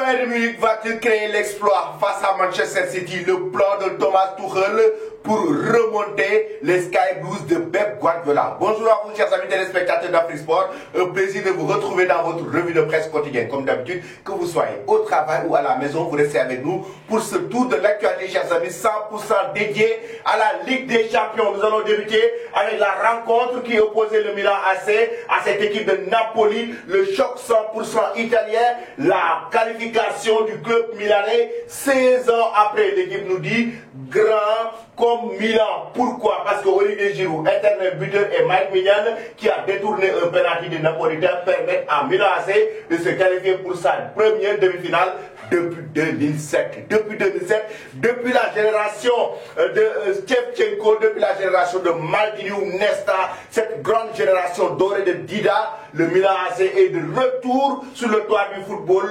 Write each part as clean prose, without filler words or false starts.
Bayern Munich va-t-il créer l'exploit face à Manchester City? Le plan de Thomas Tuchel pour remonter les Sky Blues de Pep Guardiola. Bonjour à vous, chers amis téléspectateurs d'Afrique Sport. Un plaisir de vous retrouver dans votre revue de presse quotidienne. Comme d'habitude, que vous soyez au travail ou à la maison, vous restez avec nous pour ce tour de l'actualité, chers amis, 100% dédié à la Ligue des Champions. Nous allons débuter avec la rencontre qui opposait le Milan AC à cette équipe de Napoli. Le choc 100% italien, la qualification du club milanais 16 ans après. L'équipe nous dit grand comme Milan. Pourquoi? Parce que Olivier Giroud, éternel buteur, et Mike Maignan, qui a détourné un penalty des Napolitains, permettent à Milan AC de se qualifier pour sa première demi-finale depuis 2007. Depuis 2007, depuis la génération de Shevchenko, depuis la génération de Maldini ou Nesta, cette grande génération dorée de Dida, le Milan AC est de retour sur le toit du football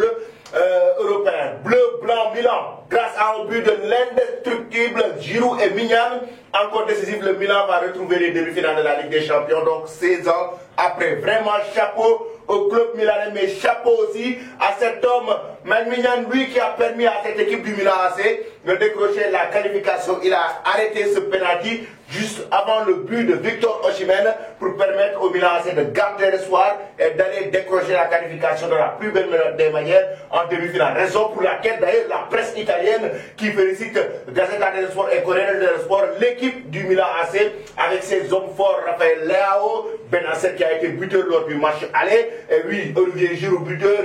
européen. Bleu, blanc, Milan. Grâce à un but de l'indestructible Giroud et Maignan, encore décisif, le Milan va retrouver les demi-finales de la Ligue des Champions, donc 16 ans après. Vraiment chapeau au club milanais, mais chapeau aussi à cet homme, Mike Maignan, lui qui a permis à cette équipe du Milan AC de décrocher la qualification. Il a arrêté ce penalty juste avant le but de Victor Osimhen pour permettre au Milan AC de garder l'espoir et d'aller décrocher la qualification de la plus belle des manières en demi-finale. Raison pour laquelle d'ailleurs la presse italienne qui félicite Gazzetta dello Sport et Corriere dello Sport, l'équipe du Milan AC avec ses hommes forts, Raphaël Leao, Benasser qui a été buteur lors du match aller, et oui, Olivier Giroud buteur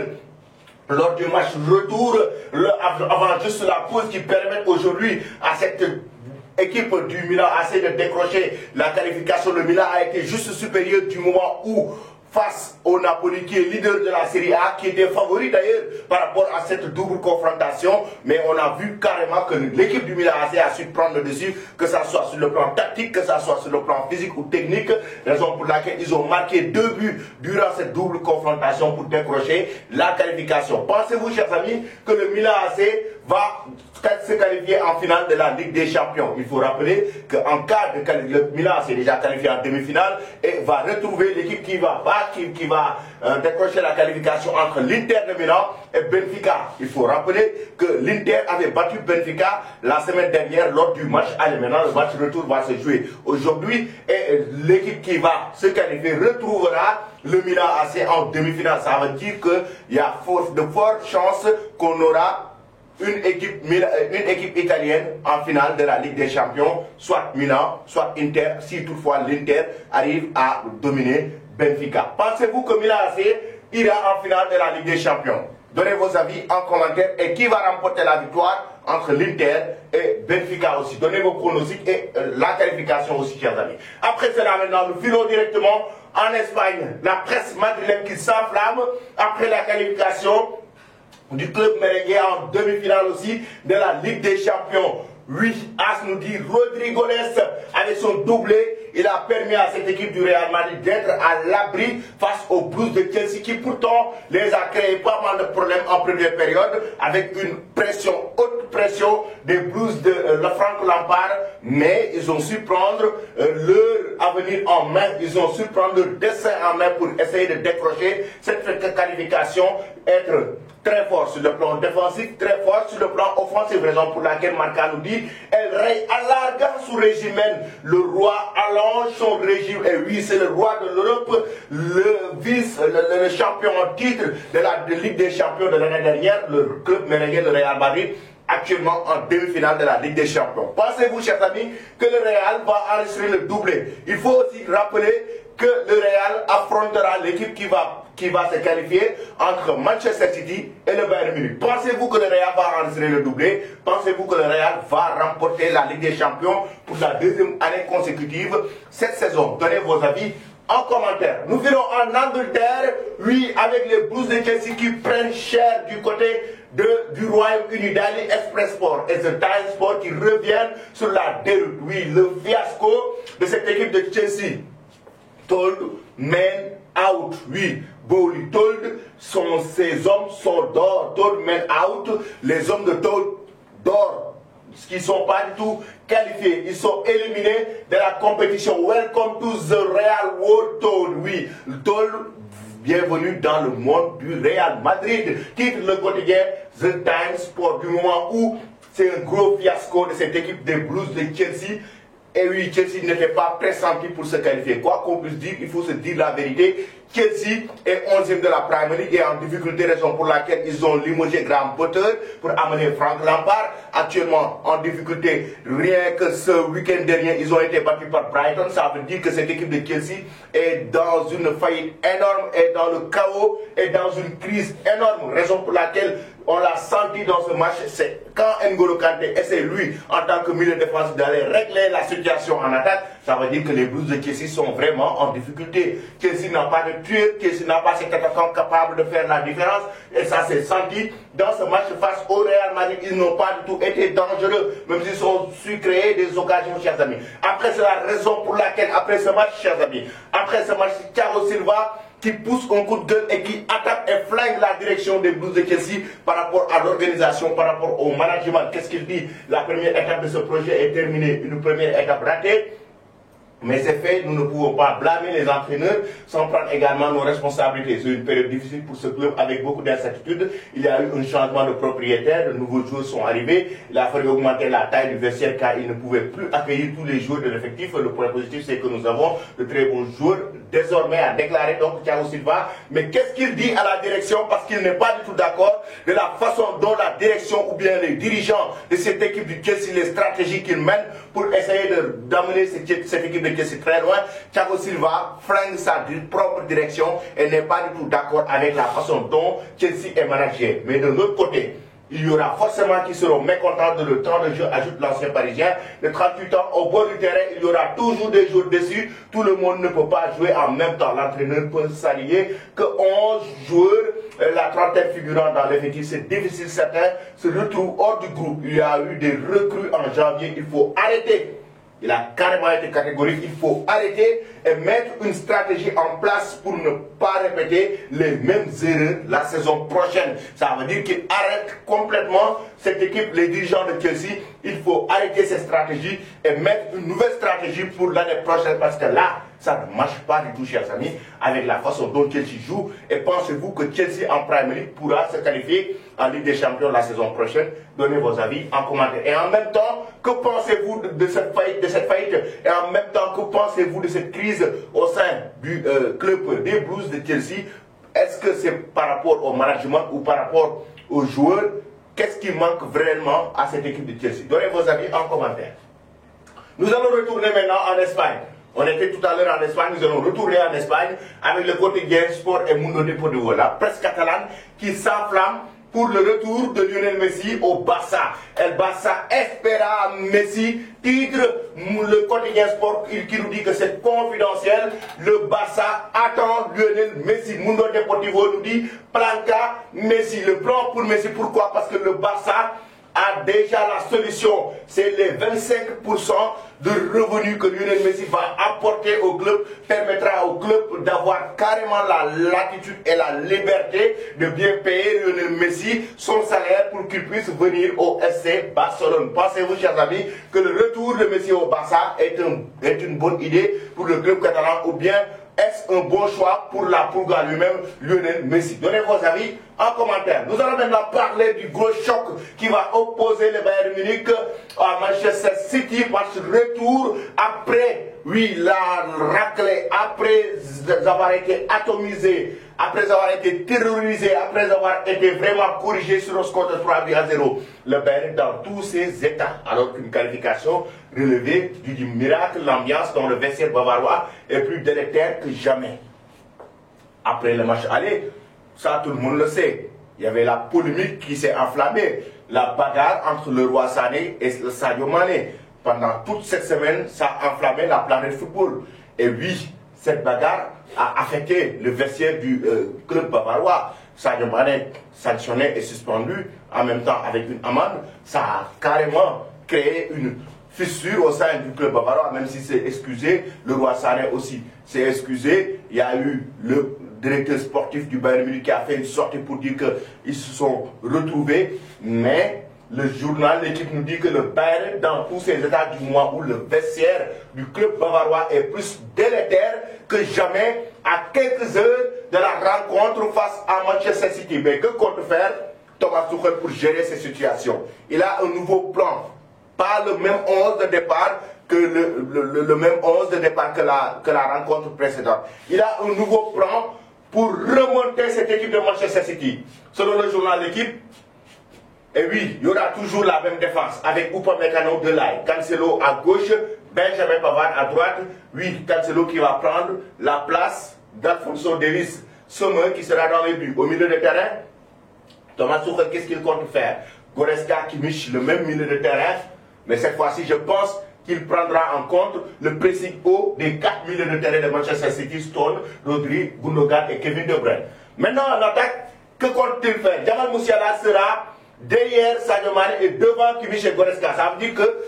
lors du match retour, avant juste la pause qui permet aujourd'hui à cette équipe du Milan AC de décrocher la qualification. Le Milan a été juste supérieur du moment où, face au Napoli qui est leader de la Serie A, qui était favori d'ailleurs par rapport à cette double confrontation, mais on a vu carrément que l'équipe du Milan AC a su prendre le dessus, que ce soit sur le plan tactique, que ce soit sur le plan physique ou technique, raison pour laquelle ils ont marqué 2 buts durant cette double confrontation pour décrocher la qualification. Pensez-vous, chers amis, que le Milan AC va se qualifier en finale de la Ligue des Champions? Il faut rappeler qu'en cas de qualification, le Milan s'est déjà qualifié en demi-finale et va retrouver l'équipe qui va décrocher la qualification entre l'Inter de Milan et Benfica. Il faut rappeler que l'Inter avait battu Benfica la semaine dernière lors du match aller. Maintenant, le match retour va se jouer aujourd'hui et l'équipe qui va se qualifier retrouvera le Milan AC en demi-finale. Ça veut dire qu'il y a de fortes chances qu'on aura une équipe italienne en finale de la Ligue des Champions, soit Milan, soit Inter, si toutefois l'Inter arrive à dominer Benfica. Pensez-vous que Milan AC ira en finale de la Ligue des Champions? Donnez vos avis en commentaire et qui va remporter la victoire entre l'Inter et Benfica aussi. Donnez vos pronostics et la qualification aussi, chers amis. Après cela, maintenant, nous filons directement en Espagne. La presse madrilène qui s'enflamme après la qualification du club merengue en demi-finale aussi de la Ligue des Champions. Oui, As nous dit Rodrigo Goles avec son doublé, il a permis à cette équipe du Real Madrid d'être à l'abri face aux Blues de Chelsea qui pourtant les a créé pas mal de problèmes en première période avec une pression, haute pression des Blues de Frank Lampard, mais ils ont su prendre leur avenir en main, ils ont su prendre leur destin en main pour essayer de décrocher cette qualification, être très fort sur le plan défensif, très fort sur le plan offensif, raison pour laquelle Marca nous dit El Rey alarga son régime, le roi allonge son régime, et oui, c'est le roi de l'Europe, le champion en titre de la Ligue des Champions de l'année dernière, le club merengue de Real Madrid, actuellement en demi-finale de la Ligue des Champions. Pensez-vous, chers amis, que le Real va enregistrer le doublé? Il faut aussi rappeler que le Real affrontera l'équipe qui va se qualifier entre Manchester City et le Bayern Munich. Pensez-vous que le Real va enregistrer le doublé? Pensez-vous que le Real va remporter la Ligue des Champions pour la deuxième année consécutive cette saison? Donnez vos avis en commentaire. Nous irons en Angleterre, oui, avec les Blues de Chelsea qui prennent cher du côté du Royaume-Uni, Daily Express Sport et The Times Sport qui reviennent sur la déroute. Oui, le fiasco de cette équipe de Chelsea. Told men out, oui, Bowley Told, ses hommes sont d'or, Told men out, les hommes de Told d'or, qui ne sont pas du tout qualifiés, ils sont éliminés de la compétition. Welcome to the real world, Told, oui, Told bienvenue dans le monde du Real Madrid. Titre le quotidien The Times Sport du moment où c'est un gros fiasco de cette équipe des Blues de Chelsea. Et oui, Chelsea n'était pas pressenti pour se qualifier. Quoi qu'on puisse dire, il faut se dire la vérité. Chelsea est 11e de la Premier League et en difficulté, raison pour laquelle ils ont limogé Graham Potter pour amener Frank Lampard. Actuellement en difficulté, rien que ce week-end dernier, ils ont été battus par Brighton. Ça veut dire que cette équipe de Chelsea est dans une faillite énorme, est dans le chaos, est dans une crise énorme. Raison pour laquelle on l'a senti dans ce match, c'est quand N'Golo Kanté essaie lui, en tant que milieu défensif, d'aller régler la situation en attaque, ça veut dire que les Blues de Chelsea sont vraiment en difficulté. Chelsea n'a pas de tueur, Chelsea n'a pas cet attaquant capable de faire la différence, et ça s'est senti dans ce match face au Real Madrid. Ils n'ont pas du tout été dangereux, même s'ils ont su créer des occasions, chers amis. Après, c'est la raison pour laquelle, après ce match, chers amis, après ce match, Thiago Silva qui pousse un coup de gueule et qui attaque et flingue la direction des Blues de Chelsea par rapport à l'organisation, par rapport au management. Qu'est-ce qu'il dit? La première étape de ce projet est terminée, une première étape ratée. Mais c'est fait, nous ne pouvons pas blâmer les entraîneurs sans prendre également nos responsabilités. C'est une période difficile pour ce club avec beaucoup d'incertitudes. Il y a eu un changement de propriétaire, de nouveaux joueurs sont arrivés. Il a fallu augmenter la taille du vestiaire car il ne pouvait plus accueillir tous les joueurs de l'effectif. Le point positif, c'est que nous avons de très bons joueurs désormais à déclarer donc Thiago Silva. Mais qu'est-ce qu'il dit à la direction? Parce qu'il n'est pas du tout d'accord de la façon dont la direction ou bien les dirigeants de cette équipe du Chelsea, les stratégies qu'ils mènent pour essayer d'amener cette équipe de Chelsea très loin. Thiago Silva flingue sa propre direction et n'est pas du tout d'accord avec la façon dont Chelsea est managé. Mais de l'autre côté, il y aura forcément qui seront mécontents de le temps de jeu, ajoute l'ancien parisien. De 38 ans, au bord du terrain, il y aura toujours des joueurs dessus. Tout le monde ne peut pas jouer en même temps. L'entraîneur peut s'allier que 11 joueurs, la trentaine figurant dans l'effectif, c'est difficile. Certains se retrouvent hors du groupe. Il y a eu des recrues en janvier. Il faut arrêter. Il a carrément été catégorique, il faut arrêter et mettre une stratégie en place pour ne pas répéter les mêmes erreurs la saison prochaine. Ça veut dire qu'il arrête complètement cette équipe, les dirigeants de Chelsea. Il faut arrêter cette stratégie et mettre une nouvelle stratégie pour l'année prochaine parce que là, ça ne marche pas du tout, chers amis, avec la façon dont Chelsea joue. Et pensez-vous que Chelsea en Premier League pourra se qualifier en Ligue des Champions la saison prochaine? Donnez vos avis en commentaire. Et en même temps, que pensez-vous de cette faillite? Et en même temps, que pensez-vous de cette crise au sein du club des Blues de Chelsea? Est-ce que c'est par rapport au management ou par rapport aux joueurs? Qu'est-ce qui manque vraiment à cette équipe de Chelsea? Donnez vos avis en commentaire. Nous allons retourner maintenant en Espagne. On était tout à l'heure en Espagne, nous allons retourner en Espagne avec le quotidien Sport et Mundo Deportivo, la presse catalane qui s'enflamme pour le retour de Lionel Messi au Barça. El Barça espera Messi, titre le quotidien Sport qui nous dit que c'est confidentiel. Le Barça attend Lionel Messi. Mundo Deportivo nous dit Planca Messi, le plan pour Messi. Pourquoi? Parce que le Barça a déjà la solution. C'est les 25% de revenus que Lionel Messi va apporter au club, permettra au club d'avoir carrément la latitude et la liberté de bien payer Lionel Messi son salaire pour qu'il puisse venir au FC Barcelone. Pensez-vous, chers amis, que le retour de Messi au Barça est une bonne idée pour le club catalan ou bien est-ce un bon choix pour la Pulga lui-même, Lionel Messi? Donnez vos avis en commentaire. Nous allons maintenant parler du gros choc qui va opposer le Bayern Munich à Manchester City. Match retour après, oui, la raclée, après avoir été atomisé, après avoir été terrorisé, après avoir été vraiment corrigé sur un score de 3-0. Le Bayern dans tous ses états, alors qu'une qualification relevée du miracle, l'ambiance dans le vestiaire bavarois est plus délétère que jamais. Après le match aller, ça tout le monde le sait, il y avait la polémique qui s'est enflammée, la bagarre entre le roi Sané et le Sadio Mané. Pendant toute cette semaine, ça a enflammé la planète football. Et oui, cette bagarre a affecté le vestiaire du club bavarois. Sadio Mané sanctionné et suspendu en même temps avec une amende. Ça a carrément créé une fissure au sein du club bavarois, même si c'est excusé. Le roi Sané aussi s'est excusé. Il y a eu le directeur sportif du Bayern Munich qui a fait une sortie pour dire qu'ils se sont retrouvés. Mais le journal, l'équipe nous dit que le Bayern, dans tous ses états du moment où le vestiaire du club bavarois est plus délétère que jamais, à quelques heures de la rencontre face à Manchester City. Mais que compte faire Thomas Tuchel pour gérer ces situations? Il a un nouveau plan. Pas le même 11 de départ que le même 11 de départ que la rencontre précédente. Il a un nouveau plan pour remonter cette équipe de Manchester City. Selon le journal L'équipe, et oui, il y aura toujours la même défense avec Upamecano de l'aile, Cancelo à gauche, Benjamin Pavard à droite. Oui, Cancelo qui va prendre la place d'Alphonso Davies, Sommer qui sera dans les buts. Au milieu de terrain, Thomas Tuchel, qu'est-ce qu'il compte faire? Goretzka, Kimmich, le même milieu de terrain, mais cette fois-ci, je pense qu'il prendra en compte le pressing haut des 4 milieux de terrain de Manchester City, Stone, Rodri, Gundogan et Kevin De Bruyne. Maintenant, en attaque, que compte-t-il faire? Jamal Musiala sera derrière Sadio Mané et devant Kimmich et Goretzka. Ça veut dire que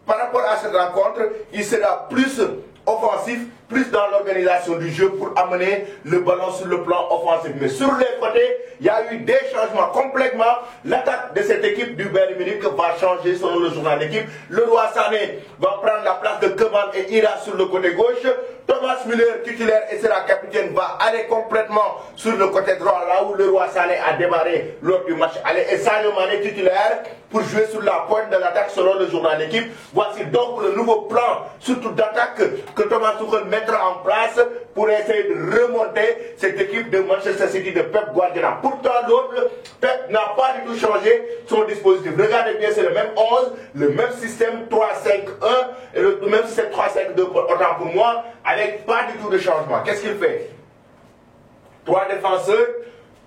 par rapport à cette rencontre, il sera plus offensif, plus dans l'organisation du jeu pour amener le ballon sur le plan offensif. Mais sur les côtés, il y a eu des changements complètement. L'attaque de cette équipe du Bayern Munich va changer selon le journal d'équipe. Leroy Sané va prendre la place de Keman et ira sur le côté gauche. Thomas Müller, titulaire et sera capitaine, va aller complètement sur le côté droit, là où Leroy Sané a démarré lors du match aller. Et Sadio Mané titulaire pour jouer sur la pointe de l'attaque selon le journal d'équipe. Voici donc le nouveau plan, surtout d'attaque, que Thomas Tuchel mettra en place pour essayer de remonter cette équipe de Manchester City de Pep Guardiola. Pourtant, l'autre, Pep n'a pas du tout changé son dispositif. Regardez bien, c'est le même 11, le même système 3-5-1, et le même système 3-5-2, autant pour moi, avec pas du tout de changement. Qu'est-ce qu'il fait? 3 défenseurs,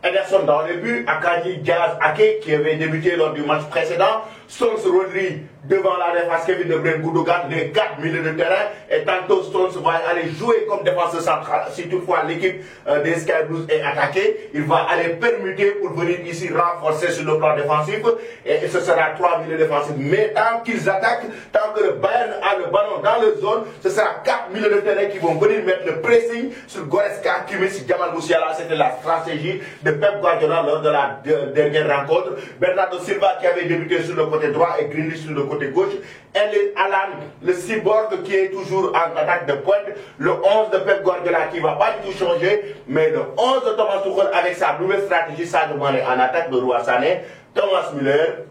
Ederson dans les buts, Akanji, Diaz, Ake, qui avait débuté lors du match précédent, Stones, Rodri, devant la défense, Kevin De Bruyne, Gundogan, les 4 milieux de terrain, et tantôt Stones va aller jouer comme défenseur central. Si toutefois l'équipe des Sky Blues est attaquée, il va aller permuter pour venir ici renforcer sur le plan défensif, et ce sera 3 milieux défensifs. Mais tant qu'ils attaquent, tant que le Bayern a le ballon dans leur zone, ce sera 4 milieux de terrain qui vont venir mettre le pressing sur Goretzka, Kimmich, Jamal Musiala. C'était la stratégie de Pep Guardiola lors de la dernière rencontre. Bernardo Silva qui avait débuté sur le côté droit et Grealish sur le côté gauche. Et Alan, le cyborg qui est toujours en attaque de pointe. Le 11 de Pep Guardiola qui ne va pas du tout changer. Mais le 11 de Thomas Tuchel avec sa nouvelle stratégie, Sadio Mané en attaque de Leroy Sané, Thomas Müller.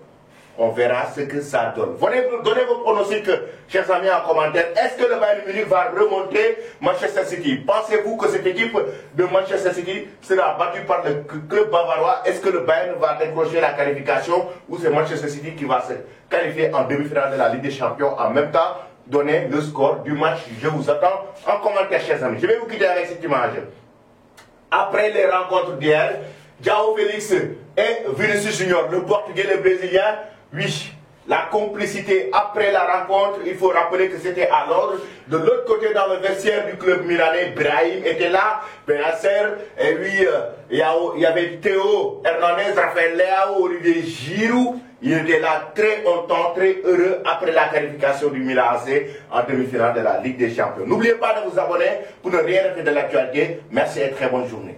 On verra ce que ça donne. Donnez vos pronostics, chers amis, en commentaire. Est-ce que le Bayern Munich va remonter Manchester City? Pensez-vous que cette équipe de Manchester City sera battue par le club bavarois? Est-ce que le Bayern va décrocher la qualification ou c'est Manchester City qui va se qualifier en demi-finale de la Ligue des Champions? En même temps, donnez le score du match. Je vous attends en commentaire, chers amis. Je vais vous quitter avec cette image. Après les rencontres d'hier, João Félix et Vinicius Junior, le Portugais et le Brésilien, oui, la complicité après la rencontre, il faut rappeler que c'était à l'ordre. De l'autre côté, dans le vestiaire du club milanais, Brahim était là, Benacer, et oui, il y avait Théo Hernandez, Raphaël Leao, Olivier Giroud. Il était là très content, très heureux après la qualification du Milan AC en demi-finale de la Ligue des Champions. N'oubliez pas de vous abonner pour ne rien rater de l'actualité. Merci et très bonne journée.